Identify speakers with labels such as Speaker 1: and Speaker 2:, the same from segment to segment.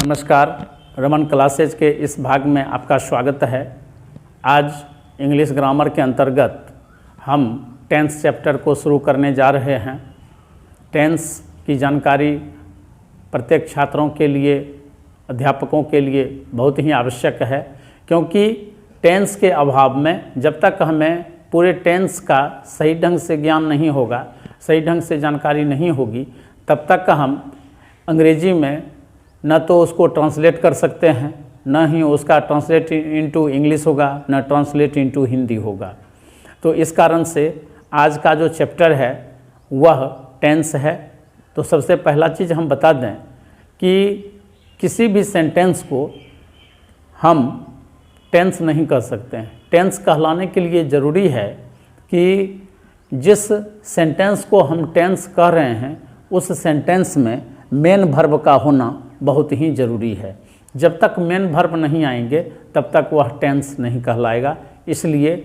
Speaker 1: नमस्कार, रमन क्लासेज के इस भाग में आपका स्वागत है। आज इंग्लिश ग्रामर के अंतर्गत हम टेंस चैप्टर को शुरू करने जा रहे हैं। टेंस की जानकारी प्रत्येक छात्रों के लिए, अध्यापकों के लिए बहुत ही आवश्यक है, क्योंकि टेंस के अभाव में जब तक हमें पूरे टेंस का सही ढंग से ज्ञान नहीं होगा, सही ढंग से जानकारी नहीं होगी, तब तक हम अंग्रेजी में न तो उसको ट्रांसलेट कर सकते हैं, न ही उसका ट्रांसलेट इनटू इंग्लिश होगा, न ट्रांसलेट इनटू हिंदी होगा। तो इस कारण से आज का जो चैप्टर है वह टेंस है। तो सबसे पहला चीज़ हम बता दें कि किसी भी सेंटेंस को हम टेंस नहीं कर सकते हैं। टेंस कहलाने के लिए ज़रूरी है कि जिस सेंटेंस को हम टेंस कह रहे हैं उस सेंटेंस में मेन वर्ब का होना बहुत ही ज़रूरी है। जब तक मेन वर्ब नहीं आएंगे तब तक वह टेंस नहीं कहलाएगा। इसलिए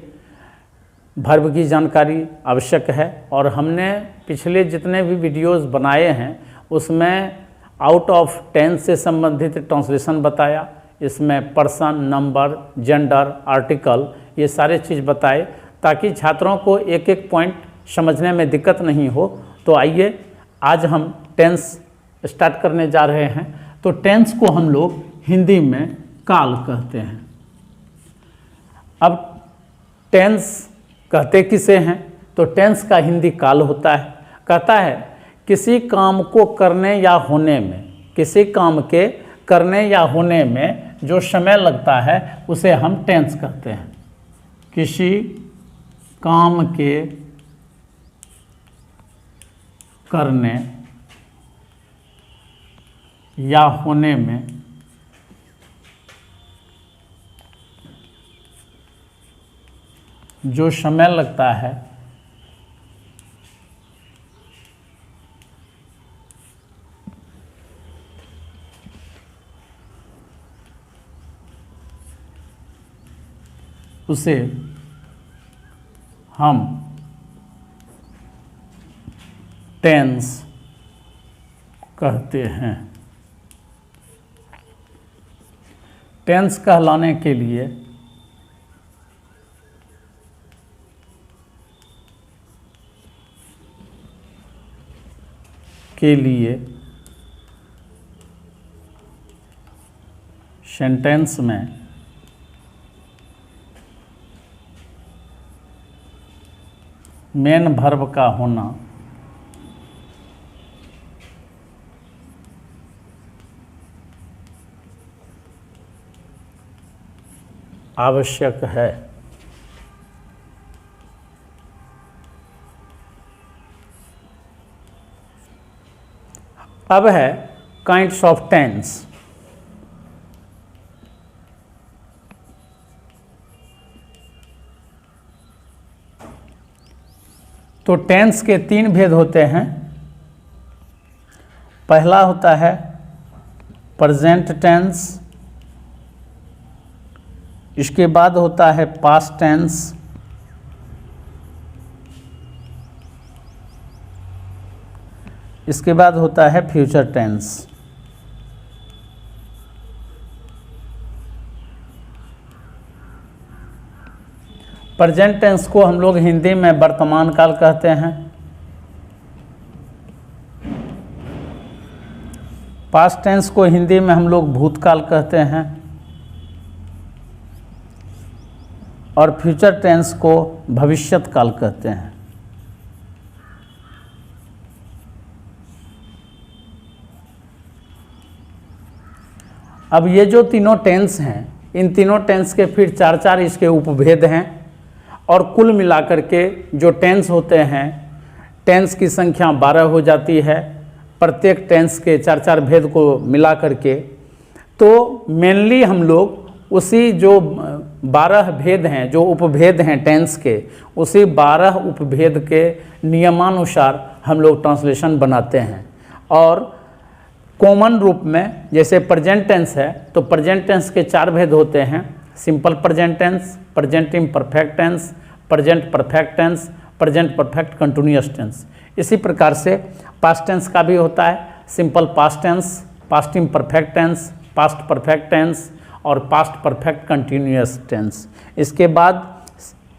Speaker 1: वर्ब की जानकारी आवश्यक है। और हमने पिछले जितने भी वीडियोस बनाए हैं उसमें आउट ऑफ टेंस से संबंधित ट्रांसलेशन बताया। इसमें पर्सन, नंबर, जेंडर, आर्टिकल, ये सारे चीज़ बताए ताकि छात्रों को एक एक पॉइंट समझने में दिक्कत नहीं हो। तो आइए आज हम टेंस स्टार्ट करने जा रहे हैं। तो टेंस को हम लोग हिंदी में काल कहते हैं। अब टेंस कहते किसे हैं? तो टेंस का हिंदी काल होता है। कहता है किसी काम को करने या होने में, किसी काम के करने या होने में जो समय लगता है उसे हम टेंस कहते हैं। किसी काम के करने या होने में जो समय लगता है उसे हम टेंस कहते हैं। टेंस कहलाने के लिए सेंटेंस में मेन वर्ब का होना आवश्यक है। अब है काइंड्स ऑफ टेंस। तो टेंस के 3 भेद होते हैं। पहला होता है प्रेजेंट टेंस, इसके बाद होता है पास्ट टेंस, इसके बाद होता है फ्यूचर टेंस। प्रेजेंट टेंस को हम लोग हिंदी में वर्तमान काल कहते हैं। पास्ट टेंस को हिंदी में हम लोग भूतकाल कहते हैं और फ्यूचर टेंस को भविष्यत काल कहते हैं। अब ये जो तीनों टेंस हैं, इन तीनों टेंस के फिर 4-4 इसके उपभेद हैं और कुल मिलाकर के जो टेंस होते हैं, टेंस की संख्या 12 हो जाती है। प्रत्येक टेंस के 4-4 भेद को मिला करके तो मेनली हम लोग उसी जो 12 भेद हैं, जो उपभेद हैं टेंस के, उसी 12 उपभेद के नियमानुसार हम लोग ट्रांसलेशन बनाते हैं। और कॉमन रूप में जैसे प्रेजेंट टेंस है तो प्रेजेंट टेंस के 4 भेद होते हैं। Simple present tense, present imperfect tense, present perfect tense, present perfect continuous tense. इसी प्रकार से पास्ट टेंस का भी होता है। Simple past tense, past imperfect tense, past perfect tense और पास्ट परफेक्ट कंटिन्यूअस टेंस। इसके बाद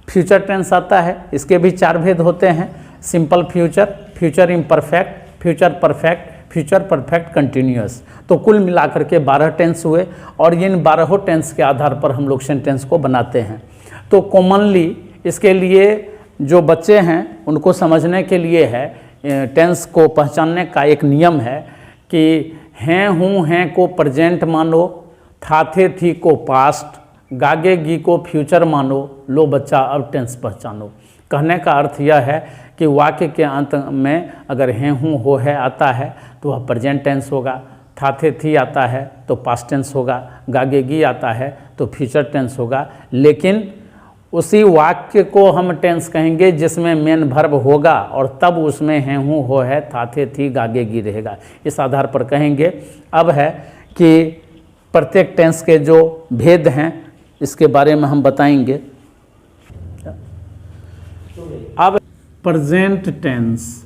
Speaker 1: फ्यूचर टेंस आता है, इसके भी 4 भेद होते हैं, simple future, future imperfect, future perfect, future perfect continuous. तो कुल मिलाकर के 12 टेंस हुए और इन 12 टेंस के आधार पर हम लोग सेंटेंस को बनाते हैं। तो कॉमनली इसके लिए जो बच्चे हैं उनको समझने के लिए है, टेंस को पहचानने का एक नियम है कि हैं हूँ हैं को प्रेजेंट मानो, था थे थी को पास्ट, गागे गी को फ्यूचर मानो, लो बच्चा अब टेंस पहचानो। कहने का अर्थ यह है कि वाक्य के अंत में अगर हैं हूँ हो है आता है तो वह प्रेजेंट टेंस होगा, था थे थी आता है तो पास्ट टेंस होगा, गागे गी आता है तो फ्यूचर टेंस होगा। लेकिन उसी वाक्य को हम टेंस कहेंगे जिसमें मेन वर्ब होगा और तब उसमें हैं हूँ हो है, था थे थी, गागे गी रहेगा। इस आधार पर कहेंगे। अब है कि प्रत्येक टेंस के जो भेद हैं इसके बारे में हम बताएंगे। अब प्रेजेंट टेंस,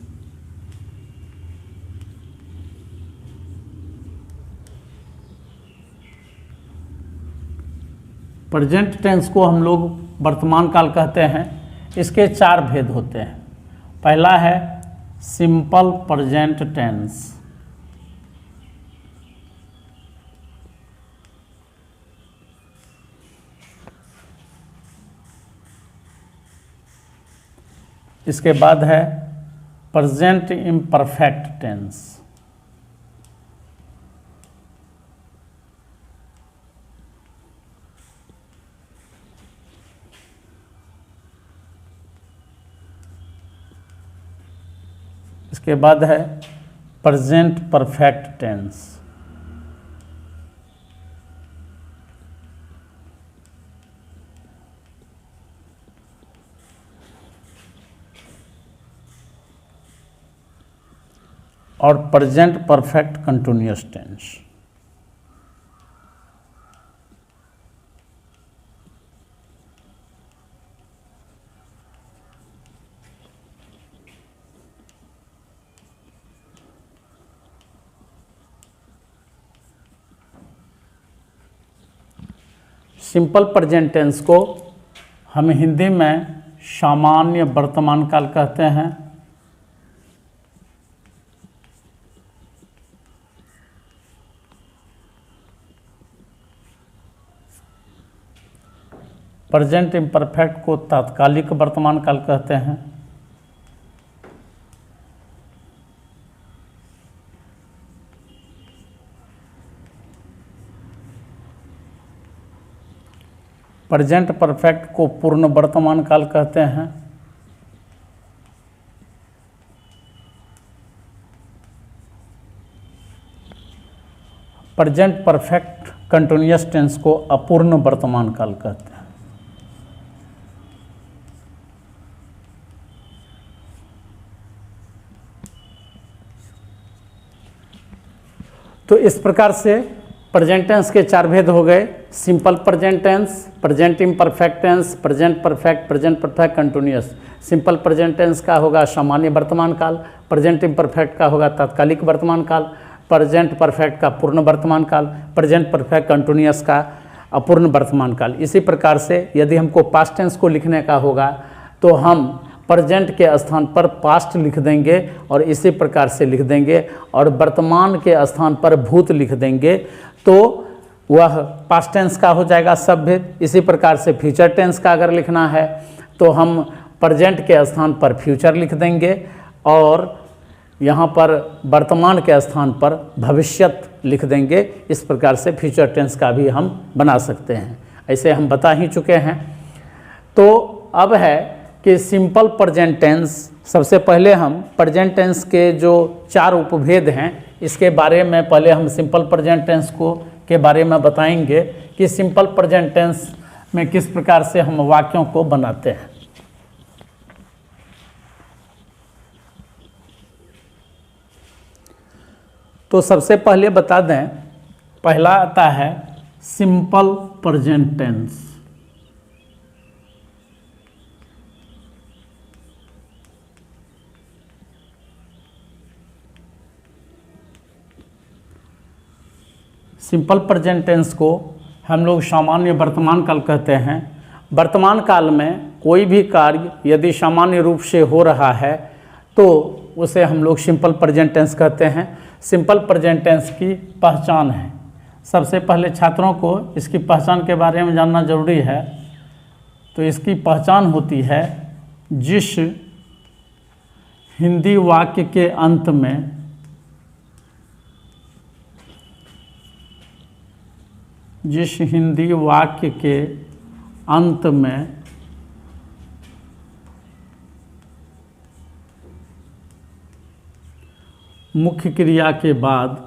Speaker 1: प्रेजेंट टेंस को हम लोग वर्तमान काल कहते हैं। इसके 4 भेद होते हैं। पहला है सिंपल प्रेजेंट टेंस, इसके बाद है प्रेजेंट इम्परफेक्ट टेंस, इसके बाद है प्रेजेंट परफेक्ट टेंस, और present perfect continuous tense. Simple present tense को हम हिंदी में सामान्य वर्तमान काल कहते हैं। प्रेजेंट इम्परफेक्ट को तात्कालिक वर्तमान काल कहते हैं। प्रेजेंट परफेक्ट को पूर्ण वर्तमान काल कहते हैं। प्रेजेंट परफेक्ट कंटिन्यूअस टेंस को अपूर्ण वर्तमान काल कहते हैं। तो इस प्रकार से प्रेजेंट टेंस के 4 भेद हो गए। Simple present tense, present imperfect tense, present perfect, present perfect continuous. Simple present tense का होगा सामान्य वर्तमान काल, प्रेजेंट इम्परफेक्ट का होगा तात्कालिक वर्तमान काल, प्रेजेंट परफेक्ट का पूर्ण वर्तमान काल, प्रेजेंट परफेक्ट कंटिन्यूअस का अपूर्ण वर्तमान काल। इसी प्रकार से यदि हमको पास्ट टेंस को लिखने का होगा तो हम प्रेजेंट के स्थान पर पास्ट लिख देंगे और इसी प्रकार से लिख देंगे, और वर्तमान के स्थान पर भूत लिख देंगे तो वह पास्ट टेंस का हो जाएगा सब भेद। इसी प्रकार से फ्यूचर टेंस का अगर लिखना है तो हम प्रेजेंट के स्थान पर फ्यूचर लिख देंगे और यहाँ पर वर्तमान के स्थान पर भविष्यत लिख देंगे। इस प्रकार से फ्यूचर टेंस का भी हम बना सकते हैं, ऐसे हम बता ही चुके हैं। तो अब है कि सिंपल प्रेजेंट टेंस। सबसे पहले हम प्रेजेंट टेंस के जो 4 उपभेद हैं इसके बारे में पहले हम सिंपल प्रेजेंट टेंस को के बारे में बताएंगे कि सिंपल प्रेजेंट टेंस में किस प्रकार से हम वाक्यों को बनाते हैं। तो सबसे पहले बता दें, पहला आता है simple present tense. Simple present tense को हम लोग सामान्य वर्तमान काल कहते हैं। वर्तमान काल में कोई भी कार्य यदि सामान्य रूप से हो रहा है तो उसे हम लोग सिंपल प्रेजेंट टेंस कहते हैं। सिंपल प्रेजेंट टेंस की पहचान है, सबसे पहले छात्रों को इसकी पहचान के बारे में जानना जरूरी है। तो इसकी पहचान होती है जिस हिंदी वाक्य के अंत में मुख्य क्रिया के बाद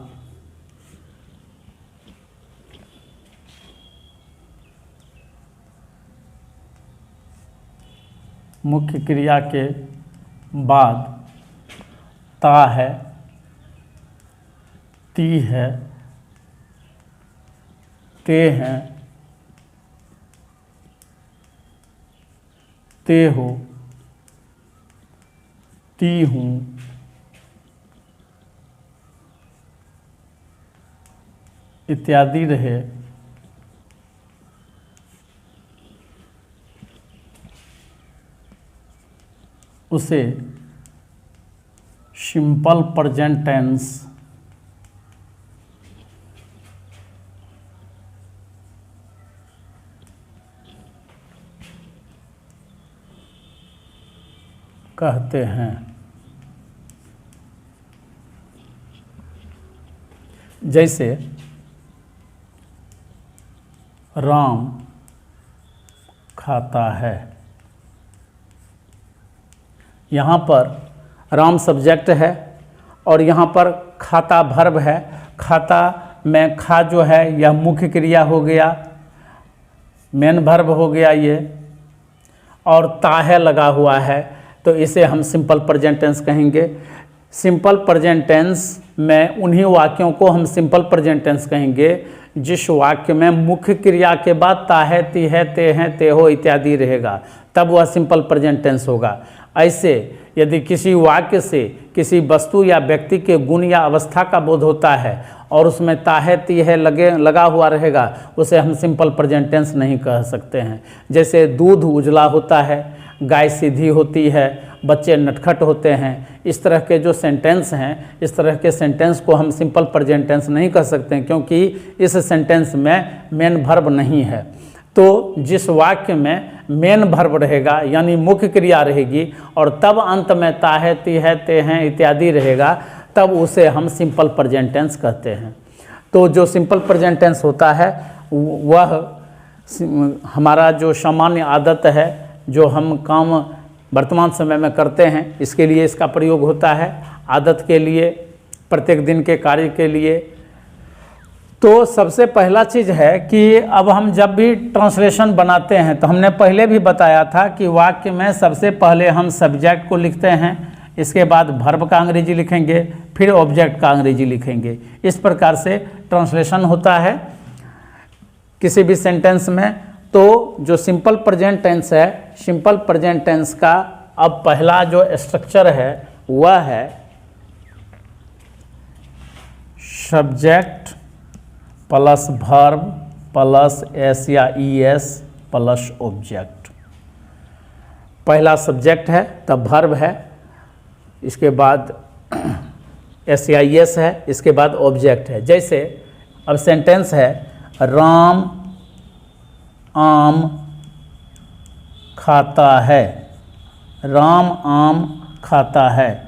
Speaker 1: ता है, ती है, ते हैं, ते हो, ती हूँ, इत्यादि रहे, उसे सिंपल प्रेजेंट टेंस कहते हैं। जैसे राम खाता है, यहाँ पर राम सब्जेक्ट है और यहाँ पर खाता वर्ब है। खाता में खा जो है यह मुख्य क्रिया हो गया, मेन वर्ब हो गया ये, और ताहे लगा हुआ है, तो इसे हम सिंपल प्रेजेंट टेंस कहेंगे। सिंपल प्रेजेंट टेंस में उन्हीं वाक्यों को हम सिंपल प्रेजेंट टेंस कहेंगे जिस वाक्य में मुख्य क्रिया के बाद ता है, ती है, ते हैं, ते हो इत्यादि रहेगा, तब वह सिंपल प्रेजेंट टेंस होगा। ऐसे यदि किसी वाक्य से किसी वस्तु या व्यक्ति के गुण या अवस्था का बोध होता है और उसमें ता है, ती है लगा हुआ रहेगा, उसे हम सिंपल प्रेजेंट टेंस नहीं कह सकते हैं। जैसे दूध उजला होता है, गाय सीधी होती है, बच्चे नटखट होते हैं, इस तरह के जो सेंटेंस हैं, इस तरह के सेंटेंस को हम सिंपल प्रेजेंट टेंस नहीं कह सकते हैं, क्योंकि इस सेंटेंस में मेन वर्ब नहीं है। तो जिस वाक्य में मेन वर्ब रहेगा यानी मुख्य क्रिया रहेगी और तब अंत में ता है, ती है, ते हैं इत्यादि रहेगा, तब उसे हम सिंपल प्रेजेंट टेंस कहते हैं। तो जो सिंपल प्रेजेंट टेंस होता है वह हमारा जो सामान्य आदत है, जो हम काम वर्तमान समय में करते हैं, इसके लिए इसका प्रयोग होता है, आदत के लिए, प्रत्येक दिन के कार्य के लिए। तो सबसे पहला चीज़ है कि अब हम जब भी ट्रांसलेशन बनाते हैं तो हमने पहले भी बताया था कि वाक्य में सबसे पहले हम सब्जेक्ट को लिखते हैं, इसके बाद वर्ब का अंग्रेजी लिखेंगे, फिर ऑब्जेक्ट का अंग्रेजी लिखेंगे। इस प्रकार से ट्रांसलेशन होता है किसी भी सेंटेंस में। तो जो सिंपल प्रेजेंट टेंस है, सिंपल प्रेजेंट टेंस का अब पहला जो स्ट्रक्चर है वह है subject plus verb plus S या ई एस प्लस ऑब्जेक्ट। पहला सब्जेक्ट है, तब वर्ब है, इसके बाद एस या ई एस है, इसके बाद ऑब्जेक्ट है। जैसे अब सेंटेंस है राम आम खाता है, राम आम खाता है।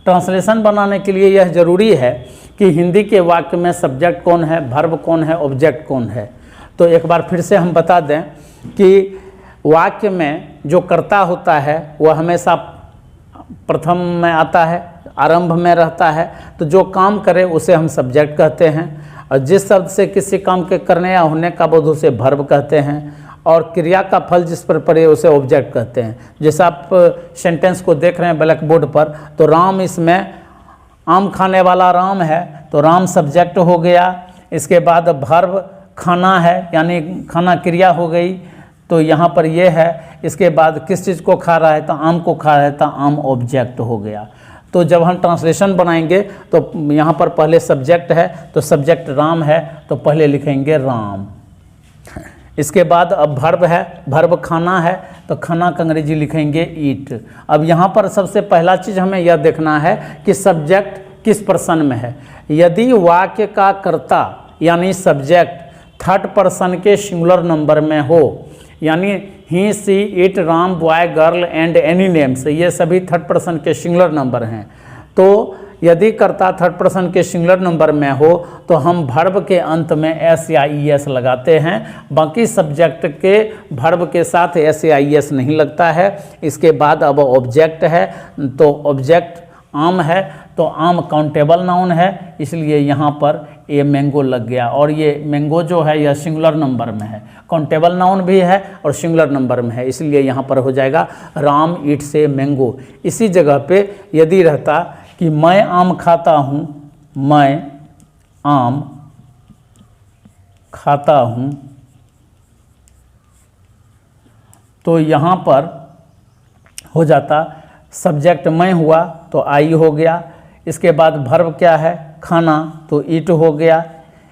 Speaker 1: ट्रांसलेशन बनाने के लिए यह जरूरी है कि हिंदी के वाक्य में सब्जेक्ट कौन है, वर्ब कौन है, ऑब्जेक्ट कौन है। तो एक बार फिर से हम बता दें कि वाक्य में जो कर्ता होता है वह हमेशा प्रथम में आता है, आरंभ में रहता है। तो जो काम करे उसे हम सब्जेक्ट कहते हैं, और जिस शब्द से किसी काम के करने या होने का बोध उसे वर्ब कहते हैं, और क्रिया का फल जिस पर पड़े उसे ऑब्जेक्ट कहते हैं। जैसे आप सेंटेंस को देख रहे हैं ब्लैक बोर्ड पर, तो राम, इसमें आम खाने वाला राम है, तो राम सब्जेक्ट हो गया। इसके बाद वर्ब खाना है, यानी खाना क्रिया हो गई, तो यहाँ पर ये है। इसके बाद किस चीज़ को खा रहा है, तो आम को खा रहा है, तो आम ऑब्जेक्ट हो गया। तो जब हम ट्रांसलेशन बनाएंगे तो यहाँ पर पहले सब्जेक्ट है, तो सब्जेक्ट राम है, तो पहले लिखेंगे राम। इसके बाद अब भर्ब है, भर्ब खाना है, तो खाना का अंग्रेजी लिखेंगे ईट। अब यहाँ पर सबसे पहला चीज़ हमें यह देखना है कि सब्जेक्ट किस पर्सन में है। यदि वाक्य का कर्ता यानी सब्जेक्ट थर्ड पर्सन के सिंगुलर नंबर में हो, यानी he, she, it, Ram, boy, girl and any names, ये सभी थर्ड पर्सन के सिंगुलर नंबर हैं। तो यदि कर्ता थर्ड पर्सन के सिंगुलर नंबर में हो तो हम भर्ब के अंत में एस या ई एस लगाते हैं। बाकी सब्जेक्ट के भर्ब के साथ एस या ई एस नहीं लगता है। इसके बाद अब ऑब्जेक्ट है, तो ऑब्जेक्ट आम है, तो आम काउंटेबल नाउन है, इसलिए यहाँ पर ये मैंगो लग गया। और ये मैंगो जो है यह सिंगुलर नंबर में है, काउंटेबल नाउन भी है और सिंगुलर नंबर में है, इसलिए यहाँ पर हो जाएगा राम ईट से मैंगो। इसी जगह पे यदि रहता कि मैं आम खाता हूँ, मैं आम खाता हूँ, तो यहाँ पर हो जाता सब्जेक्ट मैं हुआ तो आई हो गया। इसके बाद भर्ब क्या है, खाना, तो ईट हो गया।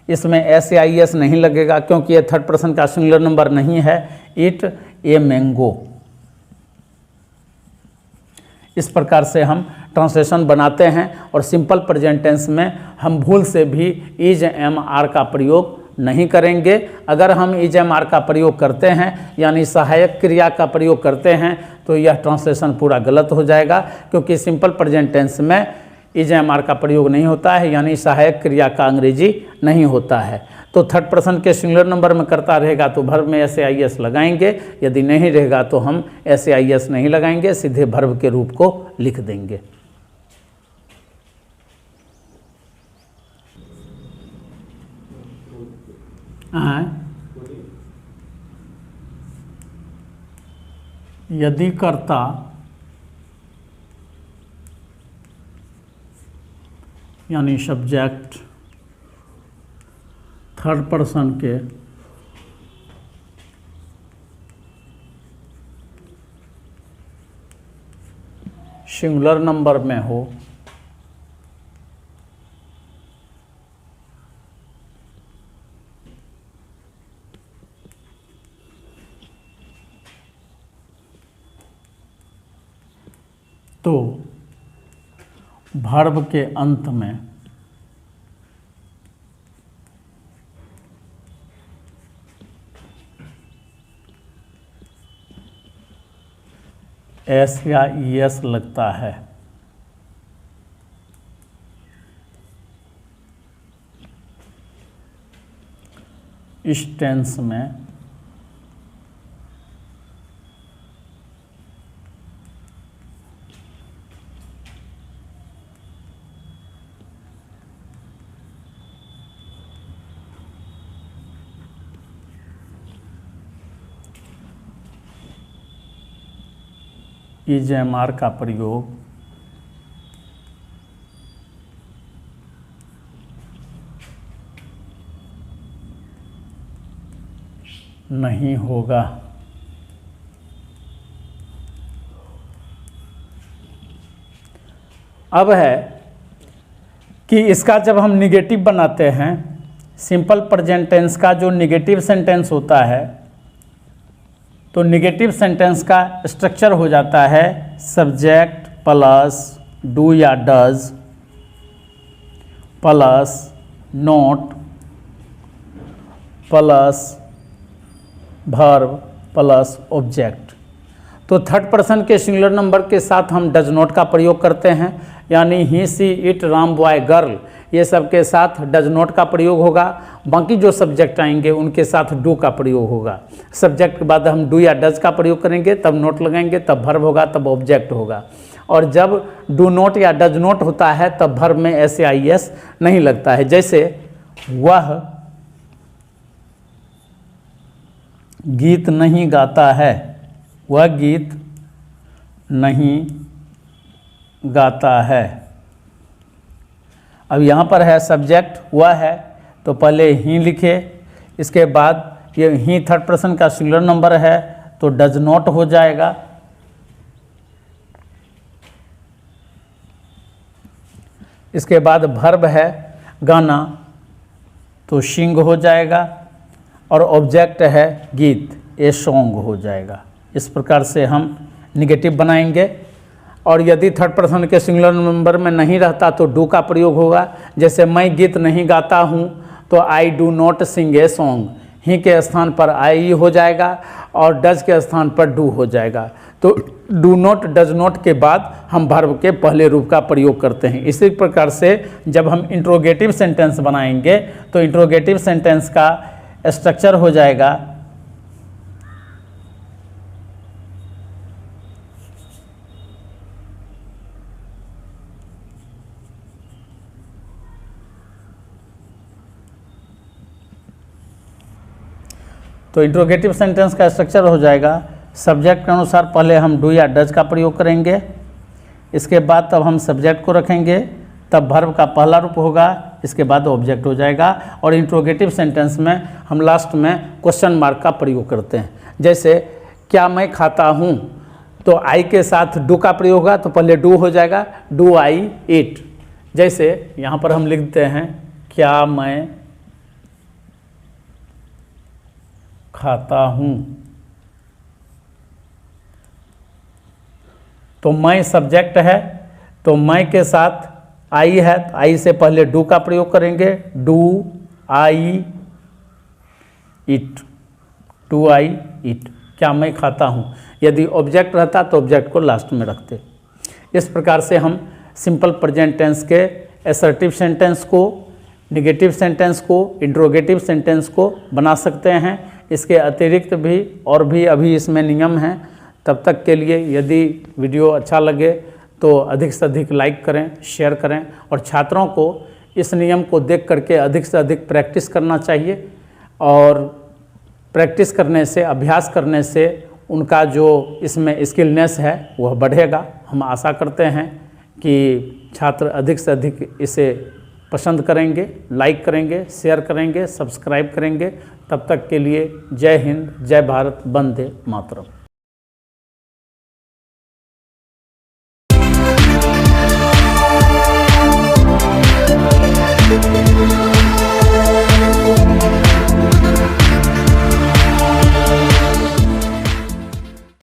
Speaker 1: इसमें एस या आई एस नहीं लगेगा क्योंकि ये थर्ड पर्सन का सिंगुलर नंबर नहीं है। ईट ए मैंगो। इस प्रकार से हम ट्रांसलेशन बनाते हैं और सिंपल प्रेजेंट टेंस में हम भूल से भी इज एम आर का प्रयोग नहीं करेंगे। अगर हम इज एम आर का प्रयोग करते हैं यानी सहायक क्रिया का प्रयोग करते हैं तो यह ट्रांसलेशन पूरा गलत हो जाएगा, क्योंकि सिंपल प्रेजेंट टेंस में इज एम आर का प्रयोग नहीं होता है, यानी सहायक क्रिया का अंग्रेजी नहीं होता है। तो थर्ड पर्सन के सिंगुलर नंबर में करता रहेगा तो भर्ब में एस आई एस लगाएंगे, यदि नहीं रहेगा तो हम एस आई एस नहीं लगाएंगे, सीधे भर्ब के रूप को लिख देंगे। यदि कर्ता यानी सब्जेक्ट थर्ड पर्सन के सिंगुलर नंबर में हो तो भर्ब के अंत में एस या ई एस लगता है। इस टेंस में इज एम आर का प्रयोग नहीं होगा। अब है कि इसका जब हम निगेटिव बनाते हैं, सिंपल प्रेजेंट टेंस का जो निगेटिव सेंटेंस होता है, तो निगेटिव सेंटेंस का स्ट्रक्चर हो जाता है सब्जेक्ट प्लस डू या does plus note plus verb plus object. तो थर्ड पर्सन के सिंगुलर नंबर के साथ हम डज नॉट का प्रयोग करते हैं, यानी he, she, it, Ram, boy, girl, ये सब के साथ डज नॉट का प्रयोग होगा। बाकी जो सब्जेक्ट आएंगे उनके साथ डू का प्रयोग होगा। सब्जेक्ट के बाद हम डू या डज का प्रयोग करेंगे, तब नोट लगाएंगे, तब वर्ब होगा, तब ऑब्जेक्ट होगा। और जब डू नोट या डज नोट होता है तब वर्ब में एस या आई एस नहीं लगता है। जैसे वह गीत नहीं गाता है, वह गीत नहीं गाता है। अब यहाँ पर है सब्जेक्ट वह है, तो पहले ही लिखे, इसके बाद ये ही थर्ड पर्सन का सिंगुलर नंबर है तो डज नॉट हो जाएगा। इसके बाद वर्ब है गाना, तो सिंग हो जाएगा, और ऑब्जेक्ट है गीत, ए सॉन्ग हो जाएगा। इस प्रकार से हम निगेटिव बनाएंगे। और यदि थर्ड पर्सन के सिंगुलर नंबर में नहीं रहता तो डू का प्रयोग होगा। जैसे मैं गीत नहीं गाता हूँ तो I do not sing a song, he के स्थान पर आई हो जाएगा और डज के स्थान पर डू हो जाएगा। तो डू नॉट डज नॉट के बाद हम वर्ब के पहले रूप का प्रयोग करते हैं। इसी प्रकार से जब हम इंट्रोगेटिव सेंटेंस बनाएंगे तो इंट्रोगेटिव सेंटेंस का स्ट्रक्चर हो जाएगा इंट्रोगेटिव सेंटेंस का स्ट्रक्चर हो जाएगा सब्जेक्ट के अनुसार पहले हम डू या डज का प्रयोग करेंगे, इसके बाद तब हम सब्जेक्ट को रखेंगे, तब वर्ब का पहला रूप होगा, इसके बाद ऑब्जेक्ट हो जाएगा। और इंट्रोगेटिव सेंटेंस में हम लास्ट में क्वेश्चन मार्क का प्रयोग करते हैं। जैसे क्या मैं खाता हूँ, तो आई के साथ डू का प्रयोग होगा, तो पहले डू हो जाएगा, डू आई ईट। जैसे यहाँ पर हम लिखते हैं क्या मैं खाता हूँ, तो मैं सब्जेक्ट है, तो मैं के साथ आई है, तो आई से पहले डू का प्रयोग करेंगे, do I it, do I it, क्या मैं खाता हूँ। यदि ऑब्जेक्ट रहता तो ऑब्जेक्ट को लास्ट में रखते। इस प्रकार से हम सिंपल प्रेजेंट टेंस के असर्टिव सेंटेंस को, निगेटिव सेंटेंस को, इंट्रोगेटिव सेंटेंस को बना सकते हैं। इसके अतिरिक्त भी और भी अभी इसमें नियम हैं। तब तक के लिए यदि वीडियो अच्छा लगे तो अधिक से अधिक लाइक करें, शेयर करें, और छात्रों को इस नियम को देख करके अधिक से अधिक प्रैक्टिस करना चाहिए। और प्रैक्टिस करने से, अभ्यास करने से उनका जो इसमें स्किलनेस है वह बढ़ेगा। हम आशा करते हैं कि छात्र अधिक से अधिक इसे पसंद करेंगे, लाइक करेंगे, शेयर करेंगे, सब्सक्राइब करेंगे। तब तक के लिए जय हिंद, जय भारत, वंदे मातरम।